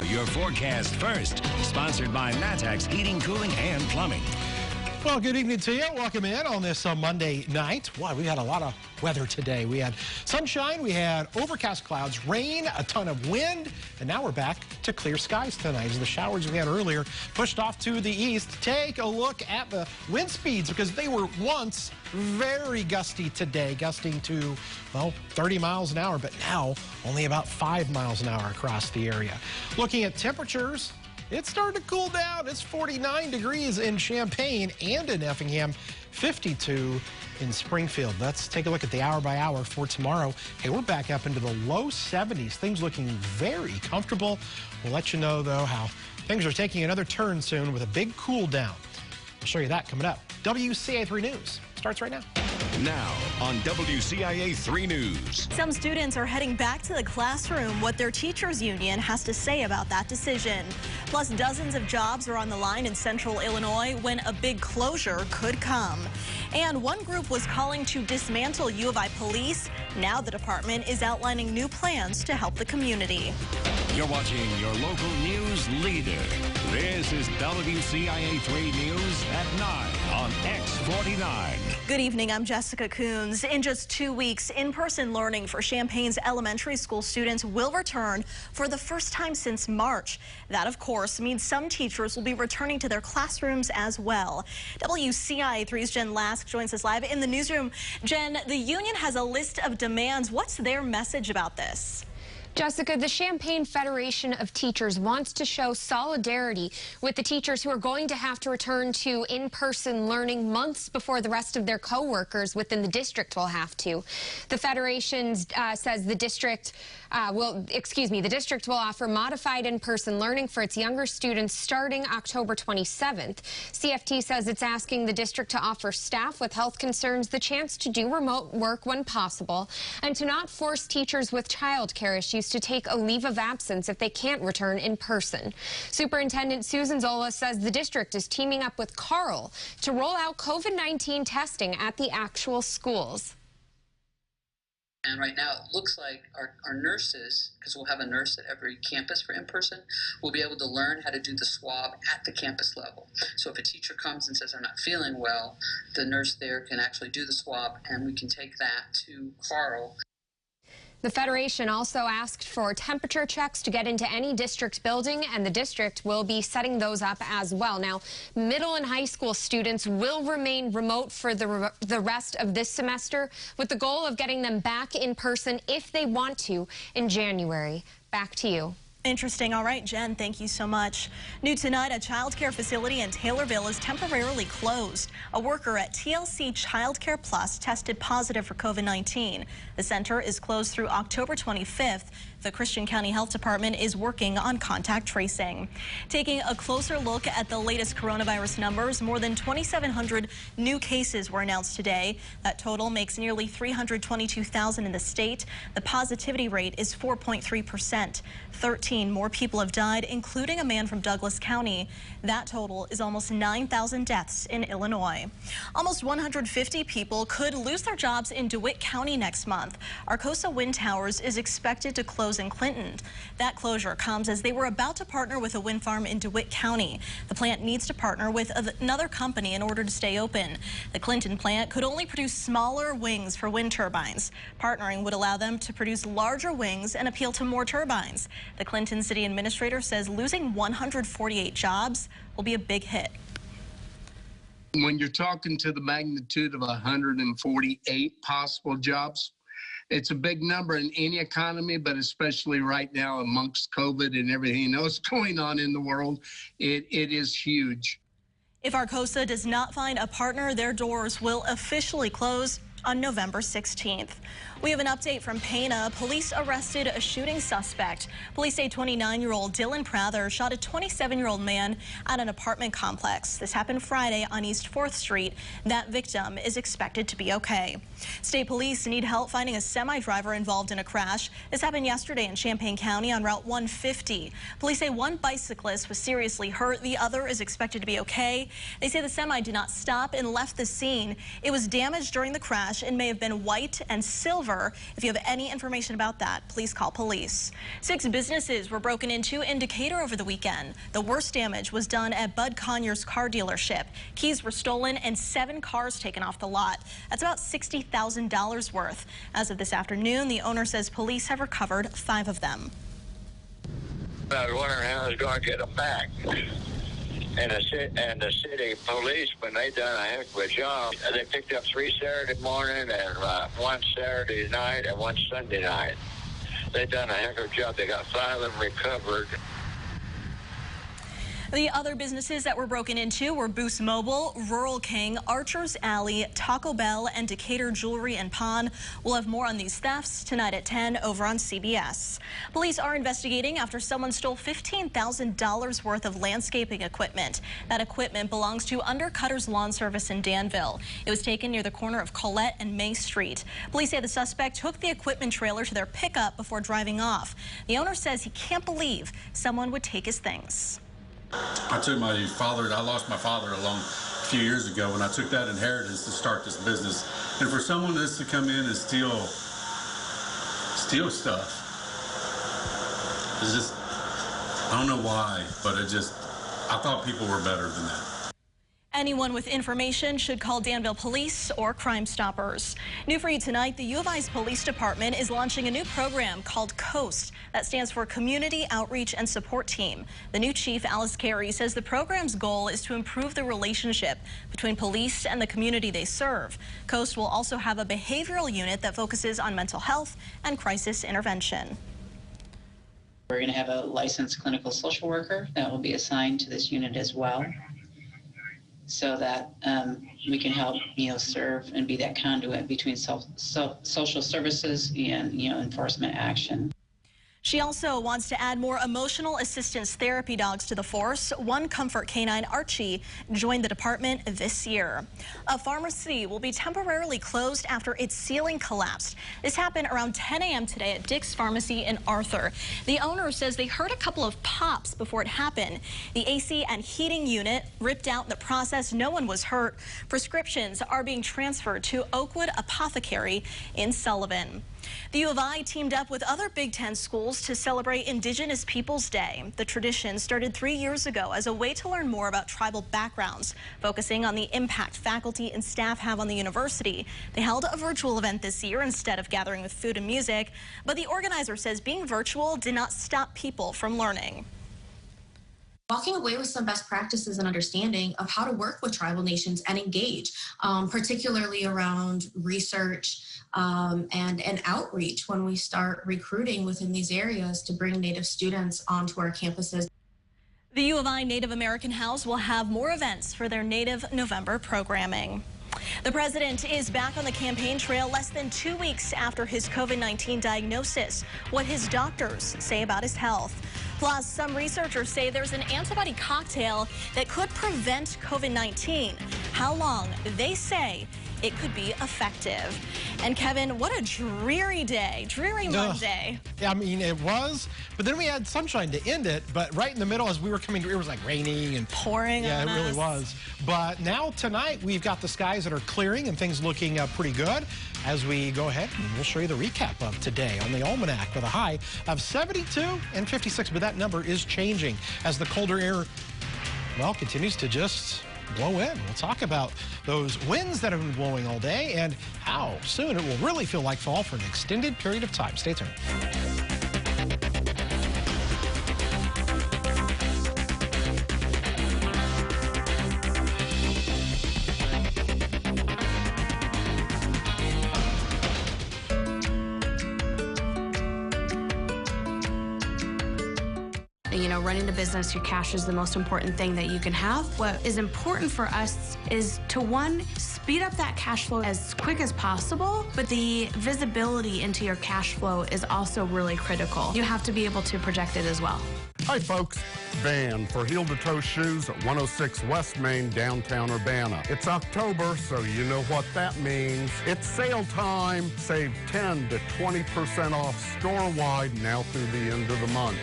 your forecast first. Sponsored by Matex Heating, Cooling, and Plumbing. Well, good evening to you. Welcome in on this Monday night. Wow, we had a lot of weather today. We had sunshine, we had overcast clouds, rain, a ton of wind, and now we're back to clear skies tonight as the showers we had earlier pushed off to the east. Take a look at the wind speeds because they were once very gusty today, gusting to, well, 30 miles an hour, but now only about 5 miles an hour across the area. Looking at temperatures, it's starting to cool down. It's 49 degrees in Champaign and in Effingham, 52 in Springfield. Let's take a look at the hour by hour for tomorrow. Hey, we're back up into the low 70s. Things looking very comfortable. We'll let you know, though, how things are taking another turn soon with a big cool down. I'll show you that coming up. WCIA 3 News starts right now. Now on WCIA 3 News. Some students are heading back to the classroom. What their teachers union has to say about that decision. Plus, dozens of jobs are on the line in central Illinois when a big closure could come. And one group was calling to dismantle U of I police. Now the department is outlining new plans to help the community. You're watching your local news leader. This is WCIA 3 News at 9 on X49. Good evening, I'm Jessica Coons. In just 2 weeks, in-person learning for Champaign's elementary school students will return for the first time since March. That, of course, means some teachers will be returning to their classrooms as well. WCIA 3's Jen Lask joins us live in the newsroom. Jen, the union has a list of demands. What's their message about this? Jessica, the Champaign Federation of Teachers wants to show solidarity with the teachers who are going to have to return to in-person learning months before the rest of their co-workers within the district will have to. The Federation says the district the district will offer modified in-person learning for its younger students starting October 27th. CFT says it's asking the district to offer staff with health concerns the chance to do remote work when possible and to not force teachers with child care issues to take a leave of absence if they can't return in person. Superintendent Susan Zola says the district is teaming up with Carl to roll out COVID-19 testing at the actual schools. And right now, it looks like our nurses, because we'll have a nurse at every campus for in-person, will be able to learn how to do the swab at the campus level. So if a teacher comes and says they're not feeling well, the nurse there can actually do the swab, and we can take that to Carl. The Federation also asked for temperature checks to get into any district building, and the district will be setting those up as well. Now, middle and high school students will remain remote for the rest of this semester, with the goal of getting them back in person if they want to in January. Back to you. Interesting. All right, Jen, thank you so much. New tonight, a child care facility in Taylorville is temporarily closed. A worker at TLC Child Care Plus tested positive for COVID-19. The center is closed through October 25th. The Christian County Health Department is working on contact tracing. Taking a closer look at the latest coronavirus numbers, more than 2,700 new cases were announced today. That total makes nearly 322,000 in the state. The positivity rate is 4.3%. 13 more people have died, including a man from Douglas County. That total is almost 9,000 deaths in Illinois. Almost 150 people could lose their jobs in DeWitt County next month. Arcosa Wind Towers is expected to close in Clinton. That closure comes as they were about to partner with a wind farm in DeWitt County. The plant needs to partner with another company in order to stay open. The Clinton plant could only produce smaller wings for wind turbines. Partnering would allow them to produce larger wings and appeal to more turbines. The Clinton city administrator says losing 148 jobs will be a big hit. When you're talking to the magnitude of 148 possible jobs, it's a big number in any economy, but especially right now amongst COVID and everything else going on in the world, it is huge. If Arcosa does not find a partner, their doors will officially close on November 16th. We have an update from Pana. Police arrested a shooting suspect. Police say 29-year-old Dylan Prather shot a 27-year-old man at an apartment complex. This happened Friday on East 4th Street. That victim is expected to be okay. State police need help finding a semi-driver involved in a crash. This happened yesterday in Champaign County on Route 150. Police say one bicyclist was seriously hurt. The other is expected to be okay. They say the semi did not stop and left the scene. It was damaged during the crash crash. It may have been white and silver. If you have any information about that, please call police. 6 businesses were broken into in Decatur over the weekend. The worst damage was done at Bud Conyers car dealership. Keys were stolen and 7 cars taken off the lot. That's about $60,000 worth. As of this afternoon, the owner says police have recovered 5 of them. I was wondering how I was going to get them back. And the city policemen, they done a heck of a job. They picked up 3 Saturday morning and 1 Saturday night and 1 Sunday night. They done a heck of a job. They got 5 of them recovered. The other businesses that were broken into were Boost Mobile, Rural King, Archer's Alley, Taco Bell, and Decatur Jewelry and Pawn. We'll have more on these thefts tonight at 10 over on CBS. Police are investigating after someone stole $15,000 worth of landscaping equipment. That equipment belongs to Undercutter's Lawn Service in Danville. It was taken near the corner of Collette and May Street. Police say the suspect took the equipment trailer to their pickup before driving off. The owner says he can't believe someone would take his things. I lost my father a few years ago, and I took that inheritance to start this business. And for someone just to come in and steal stuff, it's just, I don't know why, but I thought people were better than that. Anyone with information should call Danville Police or Crime Stoppers. New for you tonight, the U of I's police department is launching a new program called COAST. That stands for Community Outreach and Support Team. The new chief, Alice Carey, says the program's goal is to improve the relationship between police and the community they serve. COAST will also have a behavioral unit that focuses on mental health and crisis intervention. We're going to have a licensed clinical social worker that will be assigned to this unit as well, so that we can help, serve and be that conduit between social services and, enforcement action. She also wants to add more emotional assistance therapy dogs to the force. One Comfort Canine, Archie, joined the department this year. A pharmacy will be temporarily closed after its ceiling collapsed. This happened around 10 a.m. today at Dick's Pharmacy in Arthur. The owner says they heard a couple of pops before it happened. The AC and heating unit ripped out in the process. No one was hurt. Prescriptions are being transferred to Oakwood Apothecary in Sullivan. The U of I teamed up with other Big Ten schools to celebrate Indigenous Peoples Day. The tradition started 3 years ago as a way to learn more about tribal backgrounds, focusing on the impact faculty and staff have on the university. They held a virtual event this year instead of gathering with food and music, but the organizer says being virtual did not stop people from learning. Walking away with some best practices and understanding of how to work with tribal nations and engage, particularly around research and outreach when we start recruiting within these areas to bring Native students onto our campuses. The U of I Native American House will have more events for their Native November programming. The president is back on the campaign trail less than 2 weeks after his COVID-19 diagnosis. What his doctors say about his health. Plus, some researchers say there's an antibody cocktail that could prevent COVID-19. How long? They say it could be effective. And Kevin, what a dreary day, dreary Monday. Yeah, I mean, it was, but then we had sunshine to end it, but right in the middle as we were coming, it was like raining and pouring on us. Yeah, it really was. But now tonight, we've got the skies that are clearing and things looking pretty good. As we go ahead, we'll show you the recap of today on the ALMANAC with a high of 72 and 56, but that number is changing as the colder air, well, continues to just blow in. We'll talk about those winds that have been blowing all day and how soon it will really feel like fall for an extended period of time. Stay tuned. Running a business, your cash is the most important thing that you can have. What is important for us is to, one, speed up that cash flow as quick as possible, but the visibility into your cash flow is also really critical. You have to be able to project it as well. Hi folks, Van for Heel to Toe Shoes at 106 West Main, downtown Urbana. It's October, so you know what that means. It's sale time. Save 10 to 20% off store-wide now through the end of the month.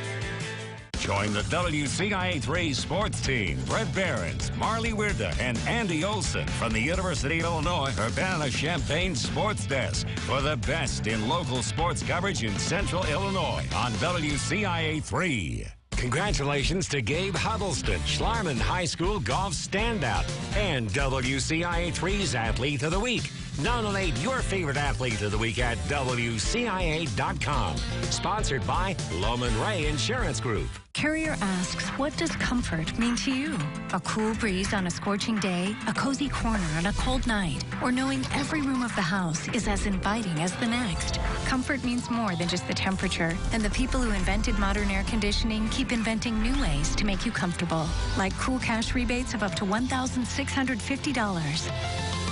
Join the WCIA3 sports team. Brett Behrens, Marley Weirda, and Andy Olson from the University of Illinois Urbana-Champaign Sports Desk for the best in local sports coverage in Central Illinois on WCIA3. Congratulations to Gabe Huddleston, Schlarman High School golf standout, and WCIA3's Athlete of the Week. Nominate your favorite Athlete of the Week at WCIA.com. Sponsored by Loman Ray Insurance Group. Carrier asks, what does comfort mean to you? A cool breeze on a scorching day, a cozy corner on a cold night, or knowing every room of the house is as inviting as the next? Comfort means more than just the temperature, and the people who invented modern air conditioning keep inventing new ways to make you comfortable, like cool cash rebates of up to $1,650.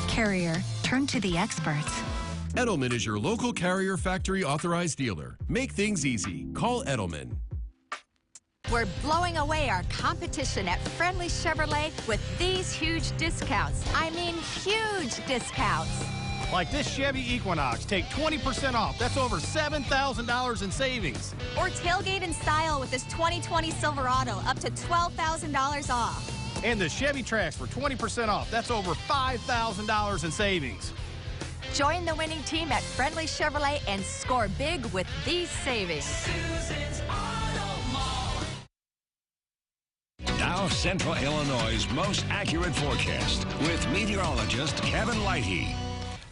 Carrier, turn to the experts. Edelman is your local Carrier factory authorized dealer. Make things easy. Call Edelman. We're blowing away our competition at Friendly Chevrolet with these huge discounts. I mean, huge discounts. Like this Chevy Equinox, take 20% off. That's over $7,000 in savings. Or tailgate in style with this 2020 Silverado, up to $12,000 off. And the Chevy Trax for 20% off. That's over $5,000 in savings. Join the winning team at Friendly Chevrolet and score big with these savings. Now Central Illinois' most accurate forecast with meteorologist Kevin Lighty.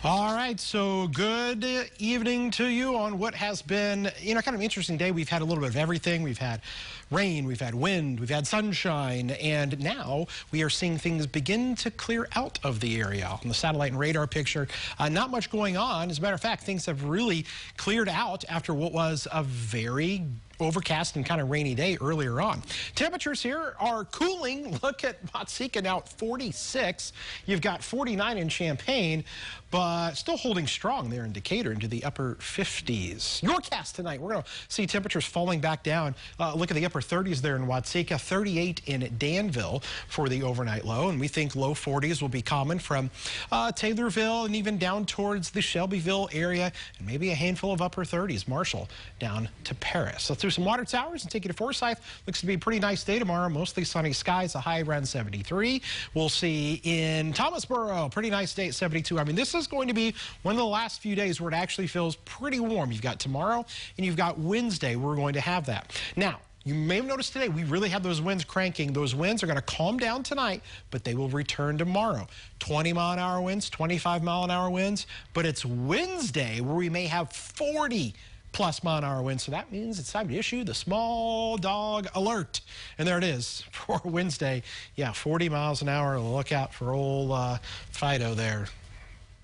All right, so good evening to you on what has been, kind of an interesting day. We've had a little bit of everything. We've had rain, we've had wind, we've had sunshine, and now we are seeing things begin to clear out of the area. On the satellite and radar picture, not much going on. As a matter of fact, things have really cleared out after what was a very overcast and kind of rainy day earlier on. Temperatures here are cooling. Look at Watsika now at 46. You've got 49 in Champaign, but still holding strong there in Decatur into the upper 50s. Your cast tonight, we're going to see temperatures falling back down. Look at the upper 30s there in Watsika, 38 in Danville for the overnight low, and we think low 40s will be common from Taylorville and even down towards the Shelbyville area, and maybe a handful of upper 30s. Marshall down to Paris. Let's do some water towers and take you to Forsyth. Looks to be a pretty nice day tomorrow. Mostly sunny skies, a high around 73. We'll see in Thomasboro, pretty nice day at 72. I mean, this is going to be one of the last few days where it actually feels pretty warm. You've got tomorrow and you've got Wednesday. We're going to have that. Now, you may have noticed today, we really have those winds cranking. Those winds are going to calm down tonight, but they will return tomorrow. 20-mile-an-hour winds, 25-mile-an-hour winds, but it's Wednesday where we may have 40-plus-mile-an-hour winds. So that means it's time to issue the small dog alert. And there it is for Wednesday. Yeah, 40 miles an hour. Look out for old Fido there.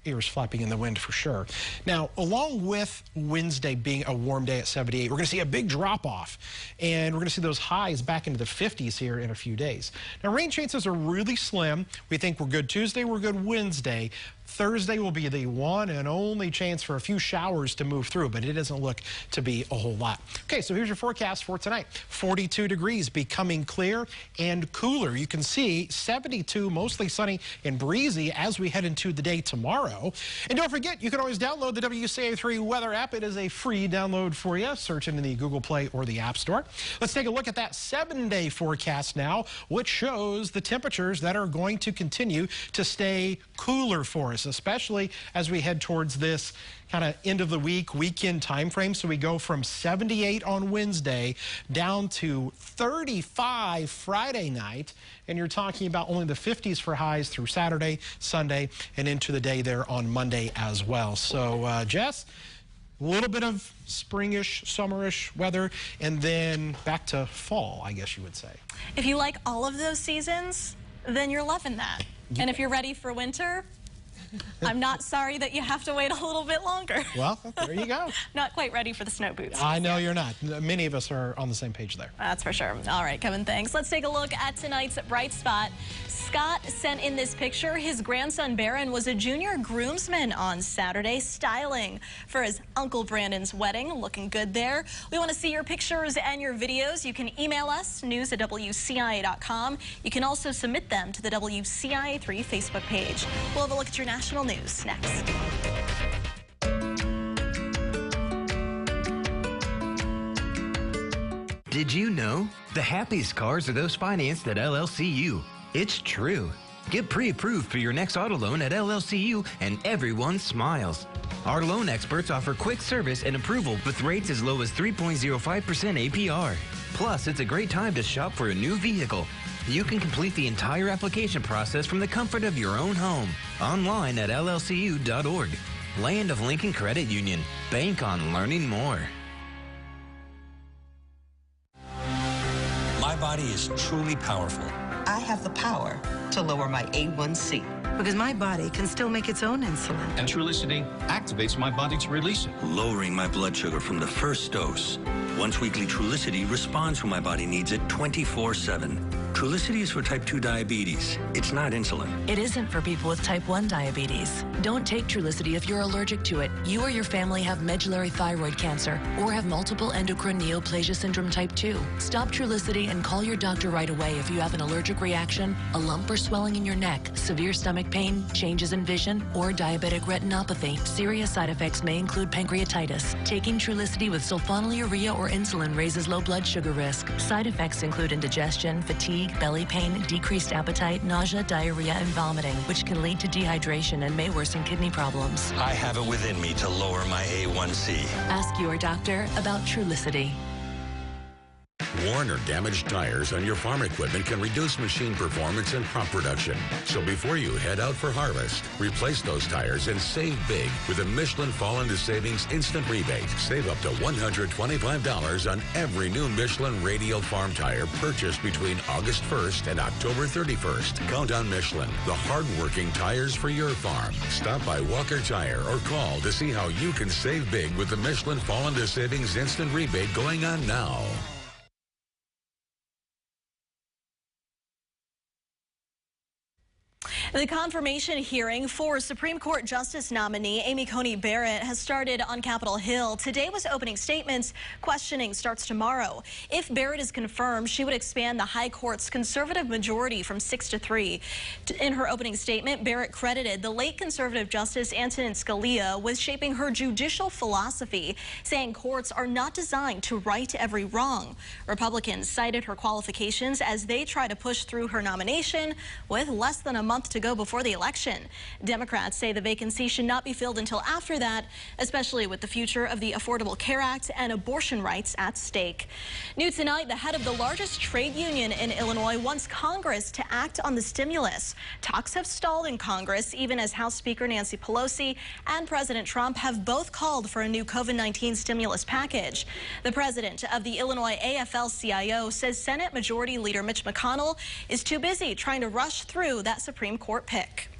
Ears flapping in the wind for sure. Now, along with Wednesday being a warm day at 78, we're going to see a big drop off, and we're going to see those highs back into the 50s here in a few days. Now, rain chances are really slim. We think we're good Tuesday, we're good Wednesday. Thursday will be the one and only chance for a few showers to move through, but it doesn't look to be a whole lot. Okay, so here's your forecast for tonight. 42 degrees, becoming clear and cooler. You can see 72, mostly sunny and breezy as we head into the day tomorrow. And don't forget, you can always download the WCIA3 weather app. It is a free download for you. Search it in the Google Play or the App Store. Let's take a look at that 7-day forecast now, which shows the temperatures that are going to continue to stay cooler for us, especially as we head towards this kind of end of the week, weekend time frame. So we go from 78 on Wednesday down to 35 Friday night. And you're talking about only the 50s for highs through Saturday, Sunday, and into the day there on Monday as well. So, Jess, a little bit of springish, summerish weather, and then back to fall, I guess you would say. If you like all of those seasons, then you're loving that. Yeah. And if you're ready for winter, I'm not sorry that you have to wait a little bit longer. Well, there you go. Not quite ready for the snow boots. I know you're not. Many of us are on the same page there. That's for sure. All right, Kevin, thanks. Let's take a look at tonight's bright spot. Scott sent in this picture. His grandson, Barron, was a junior groomsman on Saturday, styling for his Uncle Brandon's wedding. Looking good there. We want to see your pictures and your videos. You can email us, news@WCIA.com. You can also submit them to the WCIA3 Facebook page. We'll have a look at your national news next. Did you know? The happiest cars are those financed at LLCU. It's true. Get pre-approved for your next auto loan at LLCU and everyone smiles. Our loan experts offer quick service and approval with rates as low as 3.05% APR. Plus, it's a great time to shop for a new vehicle. You can complete the entire application process from the comfort of your own home. Online at llcu.org. Land of Lincoln Credit Union. Bank on learning more. My body is truly powerful. I have the power to lower my A1C because my body can still make its own insulin. And Trulicity activates my body to release it, lowering my blood sugar from the first dose. Once weekly Trulicity responds when my body needs it 24/7. Trulicity is for type 2 diabetes. It's not insulin. It isn't for people with type 1 diabetes. Don't take Trulicity if you're allergic to it. You or your family have medullary thyroid cancer or have multiple endocrine neoplasia syndrome type 2. Stop Trulicity and call your doctor right away if you have an allergic reaction, a lump or swelling in your neck, severe stomach pain, changes in vision, or diabetic retinopathy. Serious side effects may include pancreatitis. Taking Trulicity with sulfonylurea or insulin raises low blood sugar risk. Side effects include indigestion, fatigue, belly pain, decreased appetite, nausea, diarrhea, and vomiting, which can lead to dehydration and may worsen kidney problems. I have it within me to lower my A1C. Ask your doctor about Trulicity. Worn or damaged tires on your farm equipment can reduce machine performance and crop production. So before you head out for harvest, replace those tires and save big with a Michelin Fall into Savings instant rebate. Save up to $125 on every new Michelin radial farm tire purchased between August 1st and October 31st. Count on Michelin, the hard-working tires for your farm. Stop by Walker Tire or call to see how you can save big with the Michelin Fall into Savings instant rebate going on now. The confirmation hearing for Supreme Court Justice nominee Amy Coney Barrett has started on Capitol Hill. Today was opening statements. Questioning starts tomorrow. If Barrett is confirmed, she would expand the High Court's conservative majority from 6 to 3. In her opening statement, Barrett credited the late conservative Justice Antonin Scalia with shaping her judicial philosophy, saying courts are not designed to right every wrong. Republicans cited her qualifications as they try to push through her nomination with less than a month to go before the election. Democrats say the vacancy should not be filled until after that, especially with the future of the Affordable Care Act and abortion rights at stake. New tonight, the head of the largest trade union in Illinois wants Congress to act on the stimulus. Talks have stalled in Congress, even as House Speaker Nancy Pelosi and President Trump have both called for a new COVID-19 stimulus package. The president of the Illinois AFL-CIO says Senate Majority Leader Mitch McConnell is too busy trying to rush through that Supreme Court pick.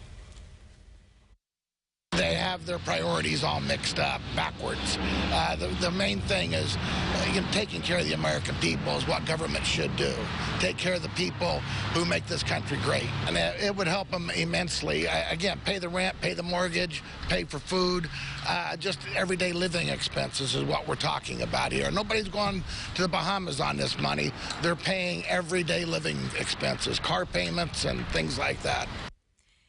They have their priorities all mixed up backwards. The main thing is taking care of the American people is what government should do. Take care of the people who make this country great. And it would help them immensely. Again, pay the rent, pay the mortgage, pay for food. Just everyday living expenses is what we're talking about here. Nobody's going to the Bahamas on this money. They're paying everyday living expenses, car payments and things like that.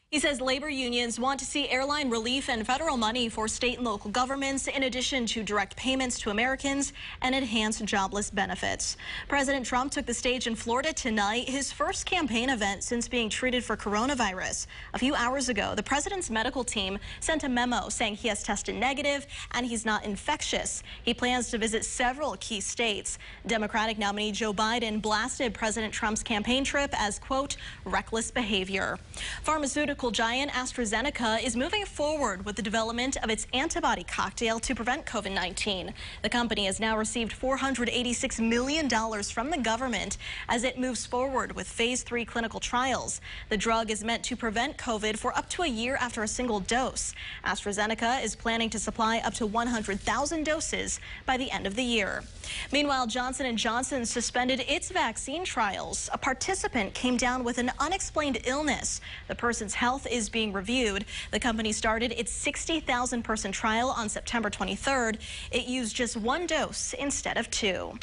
He says labor unions want to see airline relief and federal money for state and local governments, in addition to direct payments to Americans and enhanced jobless benefits. President Trump took the stage in Florida tonight, his first campaign event since being treated for coronavirus. A few hours ago, the president's medical team sent a memo saying he has tested negative and he's not infectious. He plans to visit several key states. Democratic nominee Joe Biden blasted President Trump's campaign trip as, quote, reckless behavior. Pharmaceutical giant AstraZeneca is moving forward with the development of its antibody cocktail to prevent COVID-19. The company has now received $486 million from the government as it moves forward with phase 3 clinical trials. The drug is meant to prevent COVID for up to a year after a single dose. AstraZeneca is planning to supply up to 100,000 doses by the end of the year. Meanwhile, Johnson & Johnson suspended its vaccine trials. A participant came down with an unexplained illness. The person's health is being reviewed. The company started its 60,000 person trial on September 23rd. It used just 1 dose instead of 2.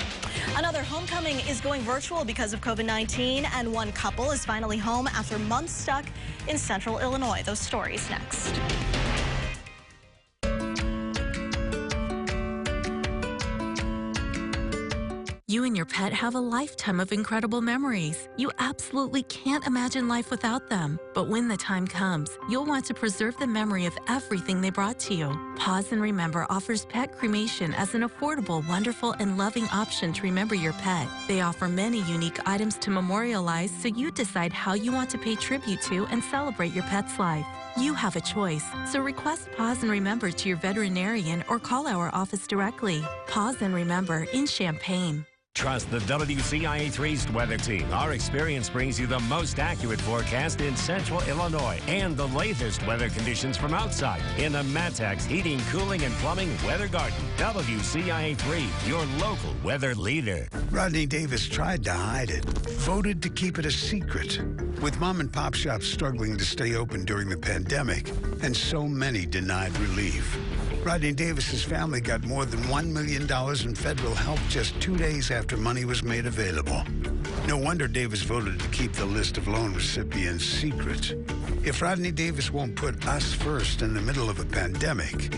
Another homecoming is going virtual because of COVID-19, and one couple is finally home after months stuck in central Illinois. Those stories next. You and your pet have a lifetime of incredible memories. You absolutely can't imagine life without them. But when the time comes, you'll want to preserve the memory of everything they brought to you. Pause and Remember offers pet cremation as an affordable, wonderful, and loving option to remember your pet. They offer many unique items to memorialize, so you decide how you want to pay tribute to and celebrate your pet's life. You have a choice, so request Pause and Remember to your veterinarian or call our office directly. Pause and Remember in Champaign. Trust the WCIA3's weather team. Our experience brings you the most accurate forecast in central Illinois and the latest weather conditions from outside in the Matax Heating, Cooling, and Plumbing Weather Garden. WCIA3, your local weather leader. Rodney Davis tried to hide it, voted to keep it a secret. With mom and pop shops struggling to stay open during the pandemic and so many denied relief, Rodney Davis's family got more than $1 million in federal help just 2 days after money was made available. No wonder Davis voted to keep the list of loan recipients secret. If Rodney Davis won't put us first in the middle of a pandemic,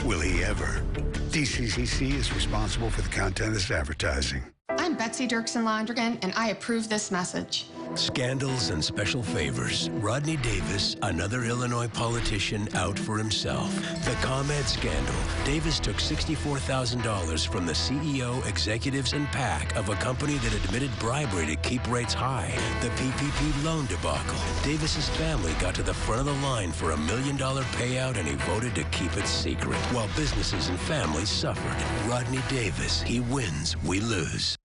will he ever? DCCC is responsible for the content of this advertising. I'm Betsy Dirksen-Londrigan, and I approve this message. Scandals and special favors. Rodney Davis, another Illinois politician out for himself. The ComEd scandal. Davis took $64,000 from the CEO, executives, and PAC of a company that admitted bribery to keep rates high. The PPP loan debacle. Davis's family got to the front of the line for $1 million payout, and he voted to keep it secret, while businesses and families suffered. Rodney Davis. He wins, we lose.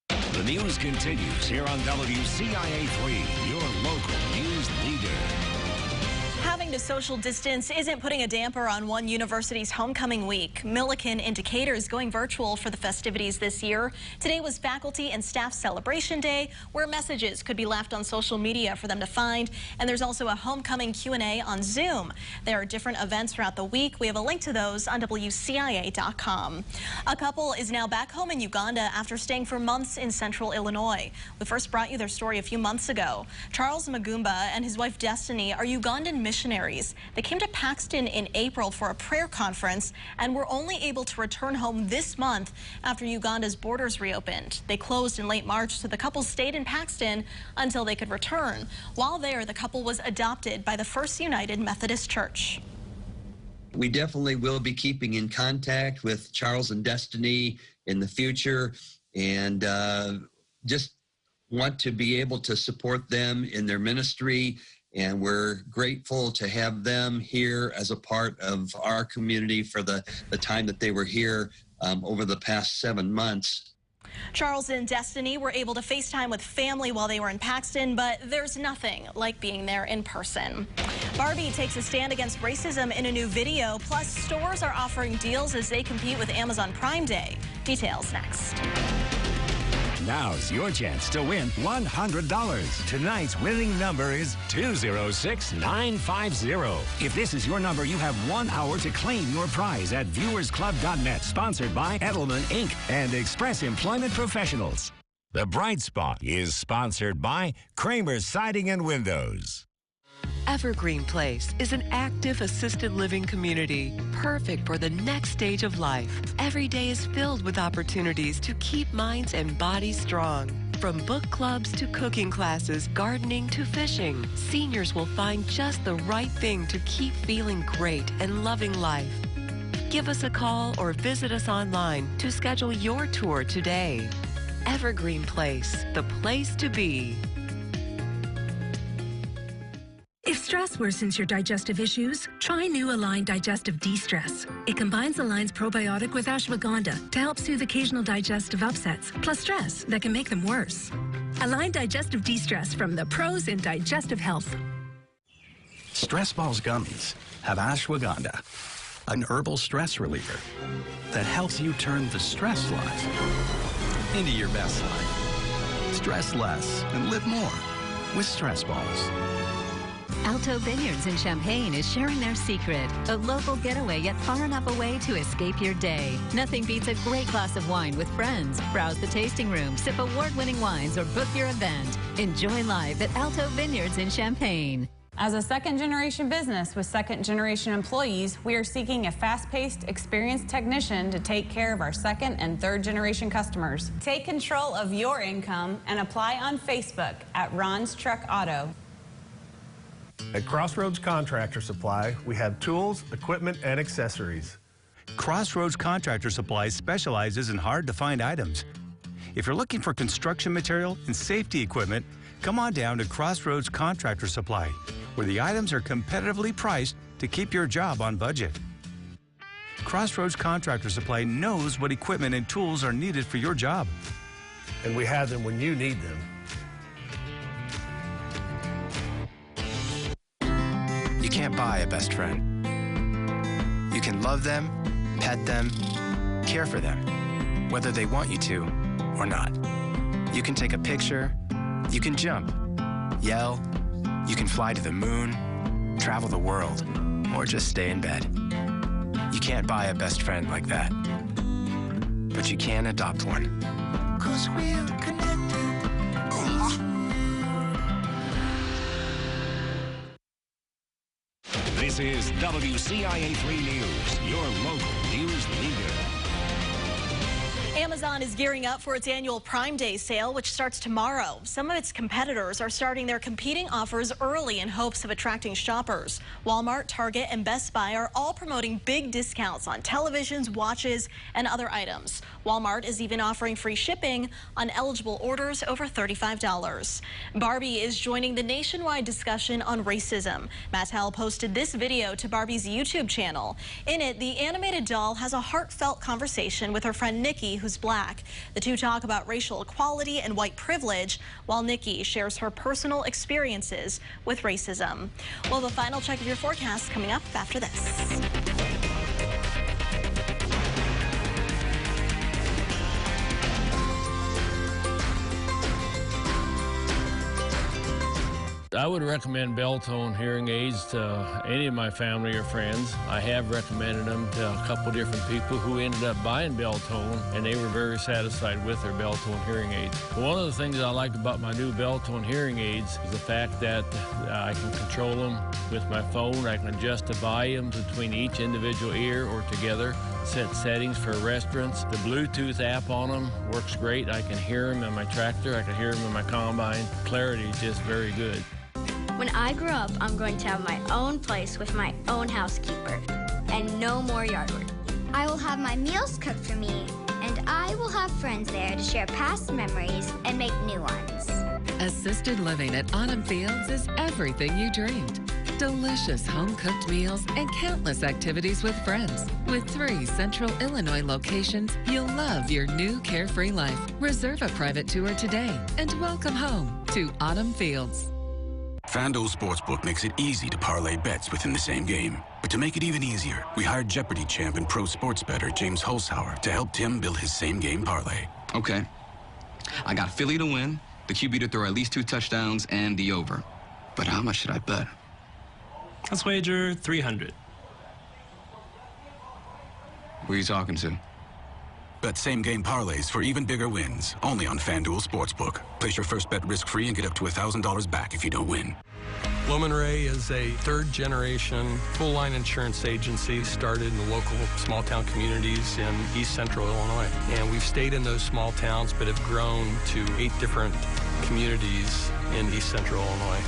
The news continues here on WCIA3, your local news leader. Having to social distance isn't putting a damper on one university's homecoming week. Millikan Indicators going virtual for the festivities this year. Today was Faculty and Staff Celebration Day, where messages could be left on social media for them to find. And there's also a homecoming Q&A on Zoom. There are different events throughout the week. We have a link to those on WCIA.com. A couple is now back home in Uganda after staying for months in central Illinois. We first brought you their story a few months ago. Charles Magumba and his wife Destiny are Ugandan missionaries. They came to Paxton in April for a prayer conference and were only able to return home this month after Uganda's borders reopened. They closed in late March, so the couple stayed in Paxton until they could return. While there, the couple was adopted by the First United Methodist Church. We definitely will be keeping in contact with Charles and Destiny in the future, and just want to be able to support them in their ministry. And we're grateful to have them here as a part of our community for the time that they were here over the past 7 months. Charles and Destiny were able to FaceTime with family while they were in Paxton, but there's nothing like being there in person. Barbie takes a stand against racism in a new video, plus stores are offering deals as they compete with Amazon Prime Day. Details next. Now's your chance to win $100. Tonight's winning number is 206950. If this is your number, you have 1 hour to claim your prize at viewersclub.net. Sponsored by Edelman Inc. and Express Employment Professionals. The Bright Spot is sponsored by Kramer's Siding and Windows. Evergreen Place is an active assisted living community, perfect for the next stage of life. Every day is filled with opportunities to keep minds and bodies strong. From book clubs to cooking classes, gardening to fishing, seniors will find just the right thing to keep feeling great and loving life. Give us a call or visit us online to schedule your tour today. Evergreen Place, the place to be. If stress worsens your digestive issues, try new Align Digestive De-Stress. It combines Align's probiotic with ashwagandha to help soothe occasional digestive upsets, plus stress that can make them worse. Align Digestive De-Stress from the pros in digestive health. Stress Balls Gummies have ashwagandha, an herbal stress reliever that helps you turn the stress life into your best life. Stress less and live more with Stress Balls. Alto Vineyards in Champaign is sharing their secret. A local getaway yet far enough away to escape your day. Nothing beats a great glass of wine with friends. Browse the tasting room, sip award-winning wines, or book your event. Enjoy life at Alto Vineyards in Champaign. As a second-generation business with second-generation employees, we are seeking a fast-paced, experienced technician to take care of our second- and third-generation customers. Take control of your income and apply on Facebook at Ron's Truck Auto. At Crossroads Contractor Supply, we have tools, equipment, and accessories. Crossroads Contractor Supply specializes in hard-to-find items. If you're looking for construction material and safety equipment, come on down to Crossroads Contractor Supply, where the items are competitively priced to keep your job on budget. Crossroads Contractor Supply knows what equipment and tools are needed for your job. And we have them when you need them. You can't buy a best friend. You can love them, pet them, care for them, whether they want you to or not. You can take a picture, you can jump, yell, you can fly to the moon, travel the world, or just stay in bed. You can't buy a best friend like that, but you can adopt one. 'Cause we're connected. This is WCIA 3 News, your local news leader. Amazon is gearing up for its annual Prime Day sale, which starts tomorrow. Some of its competitors are starting their competing offers early in hopes of attracting shoppers. Walmart, Target, and Best Buy are all promoting big discounts on televisions, watches, and other items. Walmart is even offering free shipping on eligible orders over $35. Barbie is joining the nationwide discussion on racism. Mattel posted this video to Barbie's YouTube channel. In it, the animated doll has a heartfelt conversation with her friend Nikki, who's black. The two talk about racial equality and white privilege, while Nikki shares her personal experiences with racism. We'll have a final check of your forecast coming up after this. I would recommend Beltone hearing aids to any of my family or friends. I have recommended them to a couple different people who ended up buying Beltone, and they were very satisfied with their Beltone hearing aids. One of the things I like about my new Beltone hearing aids is the fact that I can control them with my phone. I can adjust the volume between each individual ear or together, set settings for restaurants. The Bluetooth app on them works great. I can hear them in my tractor. I can hear them in my combine. Clarity is just very good. When I grow up, I'm going to have my own place with my own housekeeper and no more yard work. I will have my meals cooked for me, and I will have friends there to share past memories and make new ones. Assisted living at Autumn Fields is everything you dreamed. Delicious home-cooked meals and countless activities with friends. With 3 Central Illinois locations, you'll love your new carefree life. Reserve a private tour today and welcome home to Autumn Fields. FanDuel Sportsbook makes it easy to parlay bets within the same game. But to make it even easier, we hired Jeopardy champ and pro sports bettor James Holzhauer to help Tim build his same-game parlay. Okay. I got Philly to win, the QB to throw at least 2 touchdowns, and the over. But how much should I bet? Let's wager 300. Who are you talking to? Bet same-game parlays for even bigger wins, only on FanDuel Sportsbook. Place your first bet risk-free and get up to $1,000 back if you don't win. Loman Ray is a third-generation full-line insurance agency started in the local small-town communities in East Central Illinois. And we've stayed in those small towns, but have grown to 8 different communities in East Central Illinois.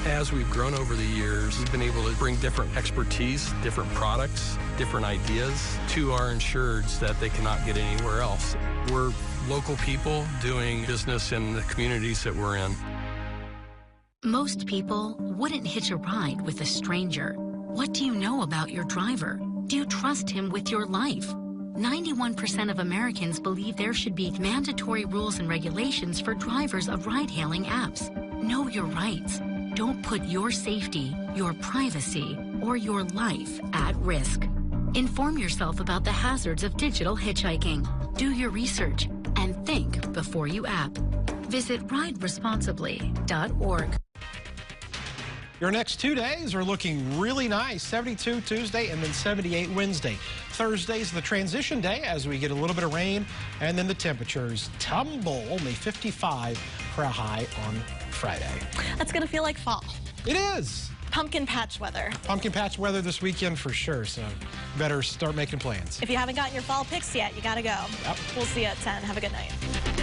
As we've grown over the years, we've been able to bring different expertise, different products, different ideas to our insureds that they cannot get anywhere else. We're local people doing business in the communities that we're in. Most people wouldn't hitch a ride with a stranger. What do you know about your driver? Do you trust him with your life? 91% of Americans believe there should be mandatory rules and regulations for drivers of ride-hailing apps. Know your rights. Don't put your safety, your privacy, or your life at risk. Inform yourself about the hazards of digital hitchhiking. Do your research and think before you app. Visit rideresponsibly.org. Your next 2 days are looking really nice. 72 Tuesday and then 78 Wednesday. Thursday's the transition day as we get a little bit of rain, and then the temperatures tumble. Only 55 for a high on Friday. That's going to feel like fall. It is. Pumpkin patch weather. Pumpkin patch weather this weekend for sure, so better start making plans. If you haven't gotten your fall picks yet, you got to go. Yep. We'll see you at 10. Have a good night.